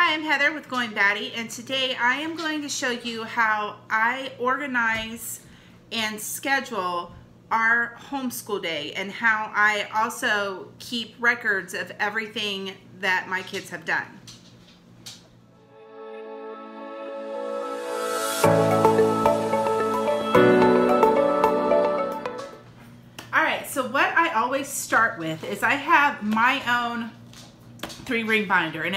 Hi, I'm Heather with Going Batty, and today I am going to show you how I organize and schedule our homeschool day and how I also keep records of everything that my kids have done. Alright, so what I always start with is I have my own 3-ring binder, and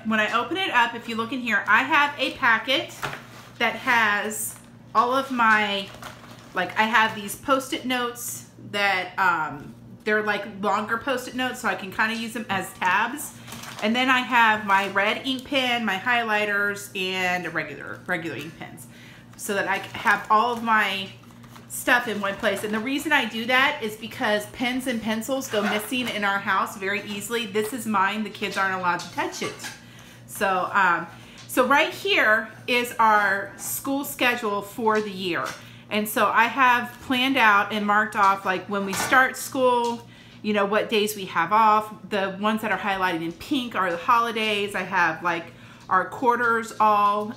when I open it up, if you look in here, I have a packet that has all of my, I have these post-it notes that they're like longer post-it notes, so I can kind of use them as tabs. And then I have my red ink pen, my highlighters, and regular ink pens, so that I have all of my stuff in one place. And the reason I do that is because pens and pencils go missing in our house very easily. This is mine. The kids aren't allowed to touch it. So so right here is our school schedule for the year. And so I have planned out and marked off, like, when we start school, you know, what days we have off. The ones that are highlighted in pink are the holidays. I have like our quarters all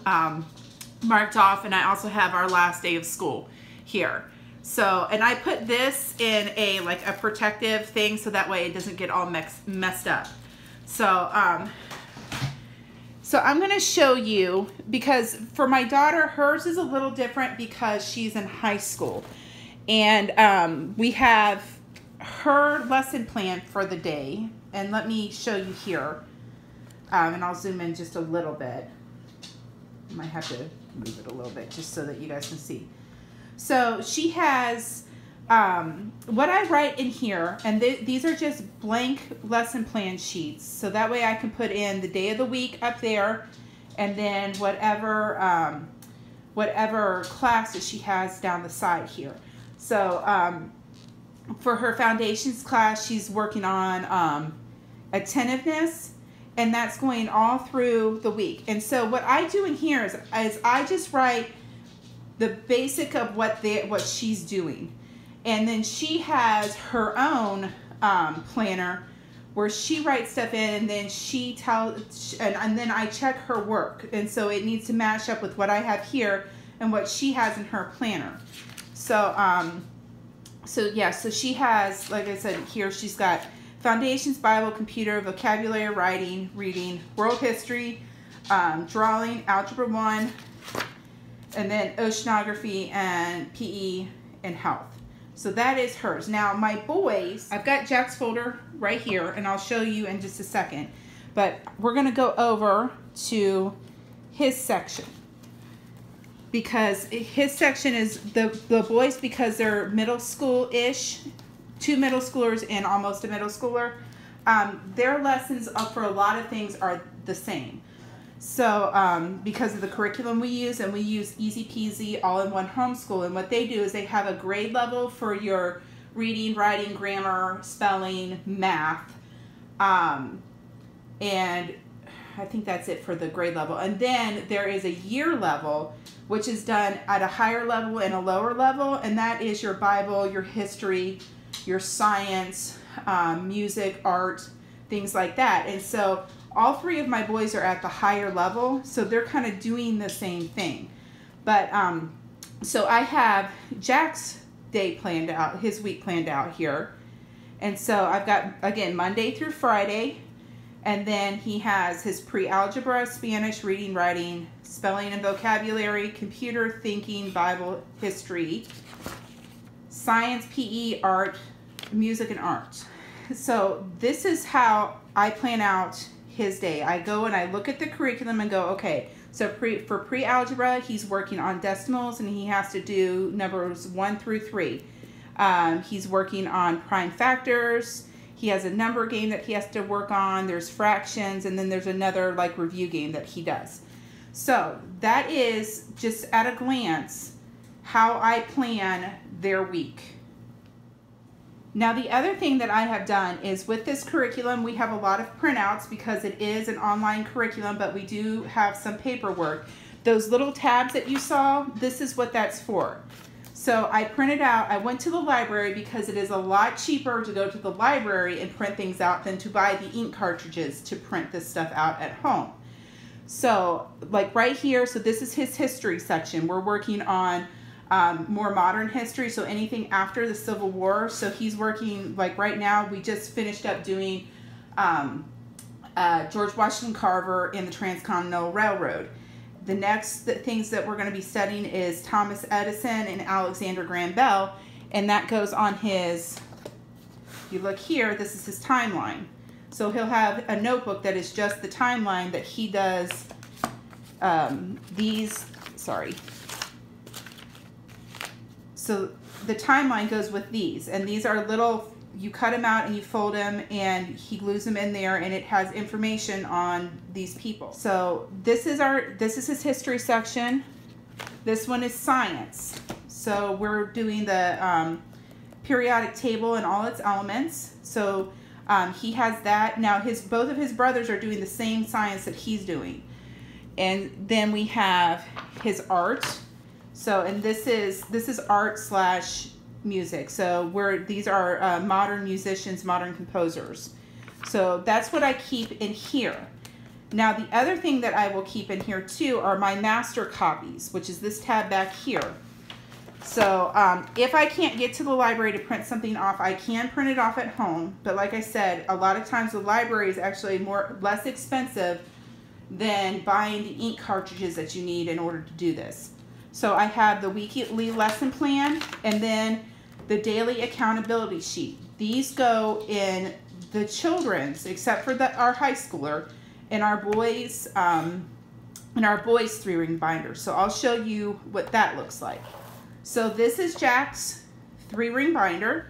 marked off, and I also have our last day of school here. So, and I put this in a protective thing so that way it doesn't get all messed up. So so I'm going to show you, because for my daughter, hers is a little different because she's in high school, and we have her lesson plan for the day. And let me show you here, and I'll zoom in just a little bit. I might have to move it a little bit just so that you guys can see. So she has what I write in here, and these are just blank lesson plan sheets, so that way I can put in the day of the week up there, and then whatever class that she has down the side here. So for her foundations class, she's working on attentiveness, and that's going all through the week. And so what I do in here is I just write the basic of what she's doing, and then she has her own planner where she writes stuff in, and then she tells, and then I check her work, and so it needs to match up with what I have here and what she has in her planner. So so she has, like I said, here she's got foundations, Bible, computer, vocabulary, writing, reading, world history, drawing, algebra 1, and then oceanography and PE and health. So that is hers. Now my boys, I've got Jack's folder right here, and I'll show you in just a second, but we're gonna go over to his section, because his section is the boys, because they're middle school-ish, 2 middle schoolers and almost a middle schooler. Their lessons for a lot of things are the same. So because of the curriculum we use, and we use Easy Peasy All-in-One Homeschool, and what they do is they have a grade level for your reading, writing, grammar, spelling, math, and I think that's it for the grade level. And then there is a year level, which is done at a higher level and a lower level, and that is your Bible, your history, your science, music, art, things like that. And so all 3 of my boys are at the higher level, so they're kind of doing the same thing. But so I have Jack's day planned out, his week planned out here. And so I've got, again, Monday through Friday, and then he has his pre-algebra, Spanish, reading, writing, spelling and vocabulary, computer, thinking, Bible, history, science, PE, art, music, and art. So this is how I plan out his day. I go and I look at the curriculum and go, okay, so for pre-algebra, he's working on decimals, and he has to do numbers 1 through 3. He's working on prime factors. He has a number game that he has to work on. There's fractions, and then there's another review game that he does. So that is just at a glance how I plan their week. Now the other thing that I have done is, with this curriculum, we have a lot of printouts because it is an online curriculum, but we do have some paperwork. Those little tabs that you saw, this is what that's for. So I printed out, I went to the library because it is a lot cheaper to go to the library and print things out than to buy the ink cartridges to print this stuff out at home. So like right here, so this is his history section. We're working on more modern history, so anything after the Civil War. So he's working, like right now, we just finished up doing George Washington Carver and the Transcontinental Railroad. The next things that we're going to be studying is Thomas Edison and Alexander Graham Bell, and that goes on his, if you look here, this is his timeline. So he'll have a notebook that is just the timeline that he does So the timeline goes with these, and these are little, you cut them out and you fold them and he glues them in there, and it has information on these people. So this is his history section. This one is science. So we're doing the periodic table and all its elements. So he has that. Now both of his brothers are doing the same science that he's doing. And then we have his art. So, and this is art / music. So these are modern musicians, modern composers. So that's what I keep in here. Now the other thing that I will keep in here too are my master copies, which is this tab back here. So if I can't get to the library to print something off, I can print it off at home. But like I said, a lot of times the library is actually less expensive than buying the ink cartridges that you need in order to do this. So I have the weekly lesson plan and then the daily accountability sheet. These go in the children's, except for our high schooler, and our boys' 3-ring binder. So I'll show you what that looks like. So this is Jack's 3-ring binder.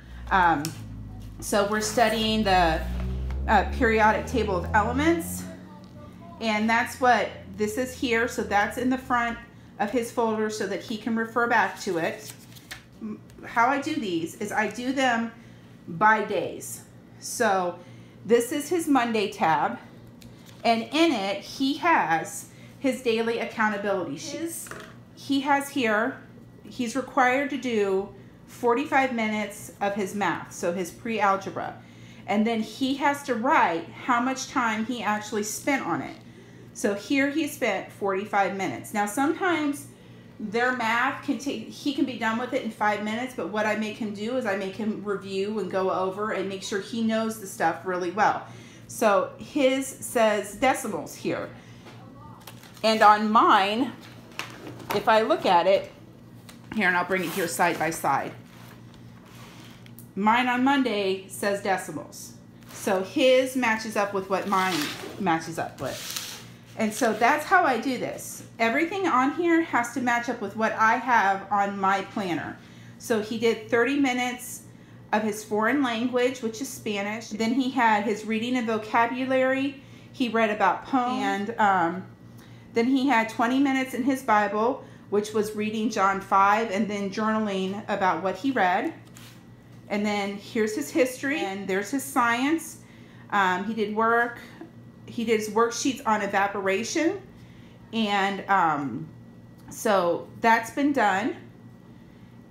So we're studying the periodic table of elements, and that's what this is here. So that's in the front of his folder so that he can refer back to it. How I do these is I do them by days. So this is his Monday tab, and in it he has his daily accountability sheet. He has here, he's required to do 45 minutes of his math, so his pre-algebra, and then he has to write how much time he actually spent on it. So here he spent 45 minutes. Now sometimes their math he can be done with it in 5 minutes, but what I make him do is I make him review and go over and make sure he knows the stuff really well. So his says decimals here. And on mine, if I look at it, here, and I'll bring it here side by side. Mine on Monday says decimals. So his matches up with what mine matches up with. And so that's how I do this. Everything on here has to match up with what I have on my planner. So he did 30 minutes of his foreign language, which is Spanish. Then he had his reading and vocabulary. He read about poems. And then he had 20 minutes in his Bible, which was reading John 5 and then journaling about what he read. And then here's his history, and there's his science. He did his worksheets on evaporation, and so that's been done.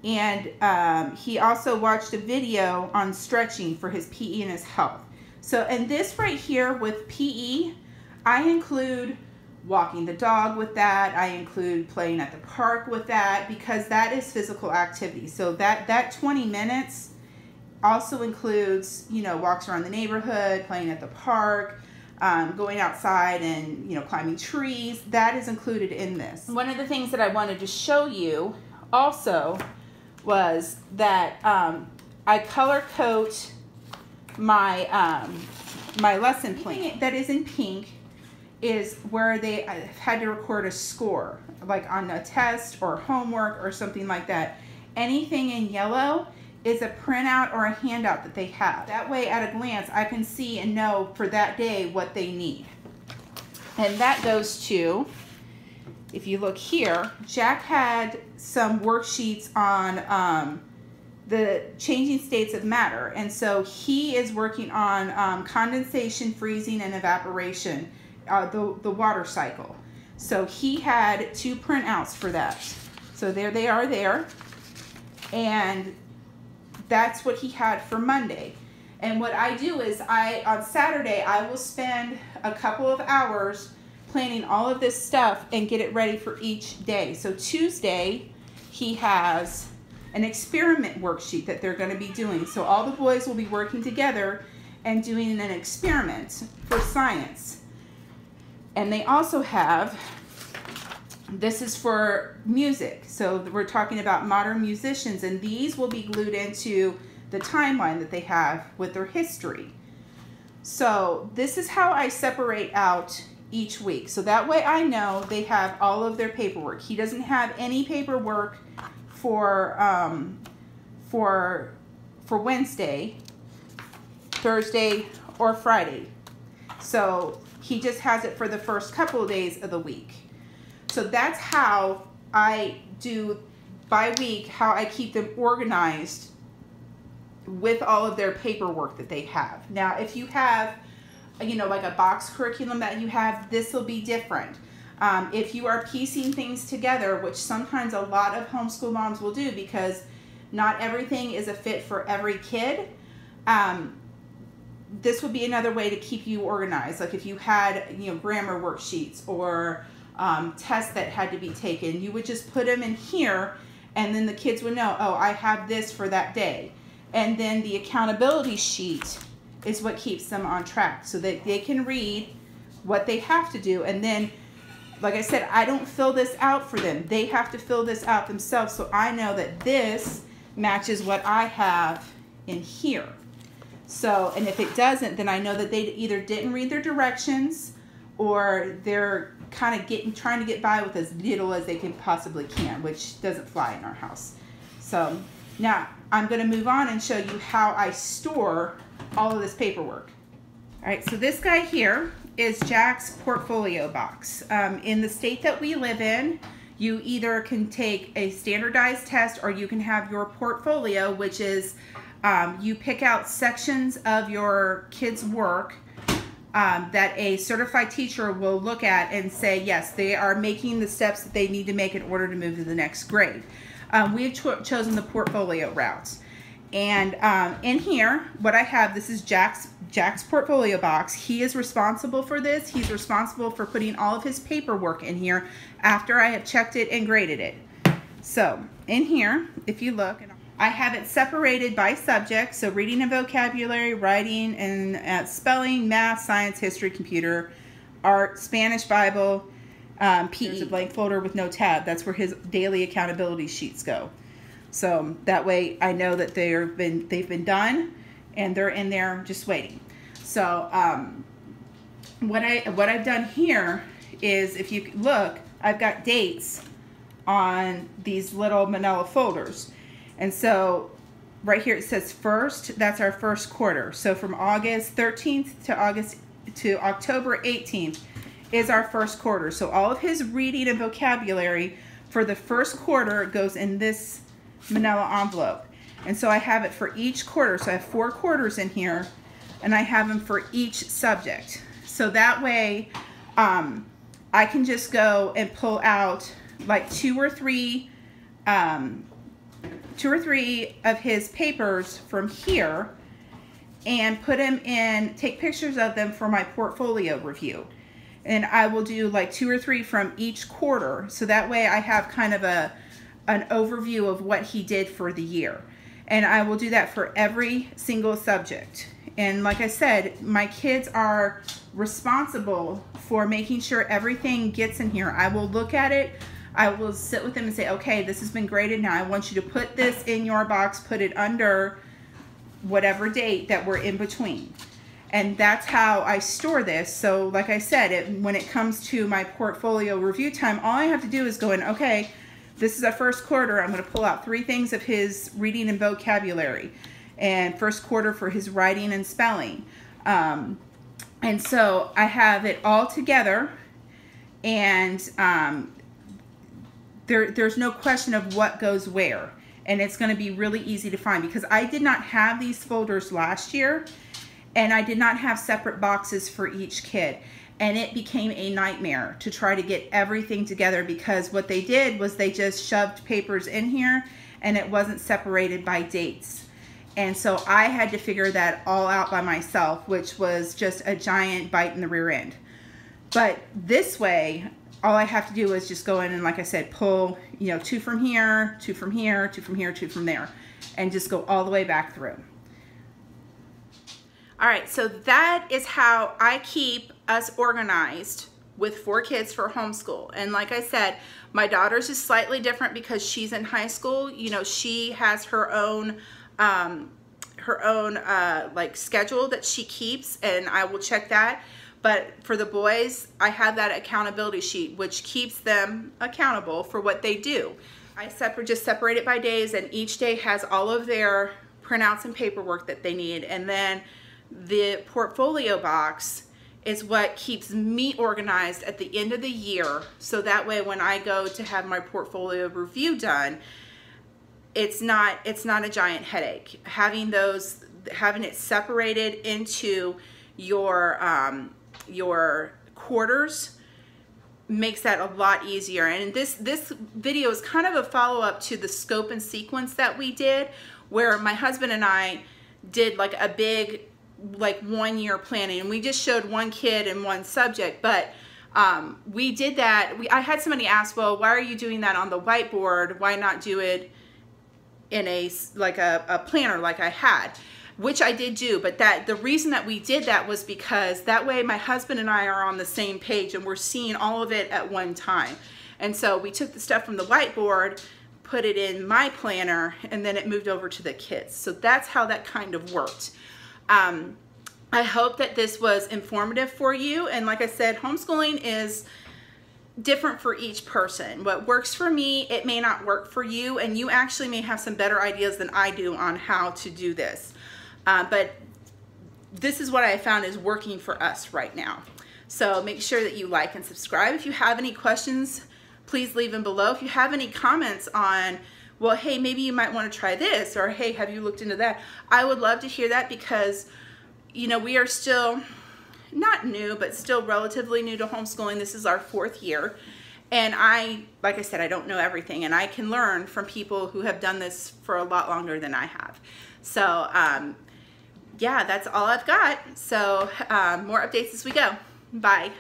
And he also watched a video on stretching for his PE and his health. So, and this right here with PE, I include walking the dog with that. I include playing at the park with that, because that is physical activity. So that 20 minutes also includes, walks around the neighborhood, playing at the park, going outside and, climbing trees. That is included in this. One of the things that I wanted to show you also was that I color code my my lesson plan. That is in pink is where they had to record a score, like on a test or homework or something like that. Anything in yellow is a printout or a handout that they have. That way, at a glance, I can see and know for that day what they need. And that goes to, if you look here, Jack had some worksheets on the changing states of matter. And so he is working on condensation, freezing, and evaporation, the water cycle. So he had 2 printouts for that. So there they are there. And that's what he had for Monday. And what I do is on Saturday, I will spend a couple of hours planning all of this stuff and get it ready for each day. So Tuesday, he has an experiment worksheet that they're going to be doing. So all the boys will be working together and doing an experiment for science. And they also have, this is for music. So we're talking about modern musicians, and these will be glued into the timeline that they have with their history. So this is how I separate out each week. So that way I know they have all of their paperwork. He doesn't have any paperwork for Wednesday, Thursday, or Friday. So he just has it for the first couple of days of the week. So that's how I do by week, how I keep them organized with all of their paperwork that they have. Now, if you have, you know, like a box curriculum that you have, this will be different. If you are piecing things together, which sometimes a lot of homeschool moms will do because not everything is a fit for every kid, this would be another way to keep you organized. Like if you had, you know, grammar worksheets or tests that had to be taken, you would just put them in here, and then the kids would know, oh, I have this for that day. And then the accountability sheet is what keeps them on track so that they can read what they have to do. And then, like I said, I don't fill this out for them. They have to fill this out themselves, so I know that this matches what I have in here. So, and if it doesn't, then I know that they either didn't read their directions or they're kind of trying to get by with as little as they can possibly can, which doesn't fly in our house. So now I'm going to move on and show you how I store all of this paperwork. All right, so this guy here is Jack's portfolio box. In the state that we live in, you either can take a standardized test or you can have your portfolio, which is you pick out sections of your kids' work that a certified teacher will look at and say, yes, they are making the steps that they need to make in order to move to the next grade. We've chosen the portfolio route. And in here, what I have, this is Jack's portfolio box. He is responsible for this. He's responsible for putting all of his paperwork in here after I have checked it and graded it. So in here, if you look, I have it separated by subject. So reading and vocabulary, writing and spelling, math, science, history, computer, art, Spanish, Bible, PE. There's a blank folder with no tab. That's where his daily accountability sheets go. So that way I know that they've been done and they're in there just waiting. So what I've done here is, if you look, I've got dates on these little manila folders. And so right here it says first, that's our first quarter. So from August 13th to October 18th is our first quarter. So all of his reading and vocabulary for the first quarter goes in this manila envelope. And so I have it for each quarter. So I have 4 quarters in here, and I have them for each subject. So that way I can just go and pull out like two or three of his papers from here and put them in, take pictures of them for my portfolio review. And I will do like 2 or 3 from each quarter. So that way I have kind of an overview of what he did for the year. And I will do that for every single subject. And like I said, my kids are responsible for making sure everything gets in here. I will look at it. I will sit with them and say, okay, this has been graded. Now I want you to put this in your box, put it under whatever date that we're in between. And that's how I store this. So like I said, when it comes to my portfolio review time, all I have to do is go in, okay, this is our first quarter. I'm going to pull out 3 things of his reading and vocabulary, and first quarter for his writing and spelling. And so I have it all together, and there's no question of what goes where. And it's going to be really easy to find, because I did not have these folders last year, and I did not have separate boxes for each kid. And it became a nightmare to try to get everything together, because what they did was they just shoved papers in here and it wasn't separated by dates. And so I had to figure that all out by myself, which was just a giant bite in the rear end. But this way, all I have to do is just go in and, like I said, pull, you know, 2 from here, 2 from here, 2 from here, 2 from there, and just go all the way back through. All right, so that is how I keep us organized with 4 kids for homeschool. And like I said, my daughter's is slightly different because she's in high school. You know, she has her own like schedule that she keeps, and I will check that. But for the boys, I have that accountability sheet, which keeps them accountable for what they do. I just separate it by days, and each day has all of their printouts and paperwork that they need. And then the portfolio box is what keeps me organized at the end of the year. So that way, when I go to have my portfolio review done, it's not a giant headache. Having it separated into your quarters makes that a lot easier. And this video is kind of a follow-up to the scope and sequence that we did, where my husband and I did like a big, like 1 year planning, and we just showed 1 kid and 1 subject. But we did that. I had somebody ask, well, why are you doing that on the whiteboard? Why not do it in a planner like I had? Which I did do, but the reason that we did that was because that way my husband and I are on the same page and we're seeing all of it at one time. And so we took the stuff from the whiteboard, put it in my planner, and then it moved over to the kids. So that's how that kind of worked. I hope that this was informative for you. And like I said, homeschooling is different for each person. What works for me, it may not work for you, and you actually may have some better ideas than I do on how to do this. But this is what I found is working for us right now. So make sure that you like and subscribe. If you have any questions, please leave them below. If you have any comments on, well, hey, maybe you might want to try this, or hey, have you looked into that? I would love to hear that, because, you know, we are still not new, but still relatively new to homeschooling. This is our 4th year. And like I said, I don't know everything, and I can learn from people who have done this for a lot longer than I have. So, yeah, that's all I've got. So more updates as we go. Bye.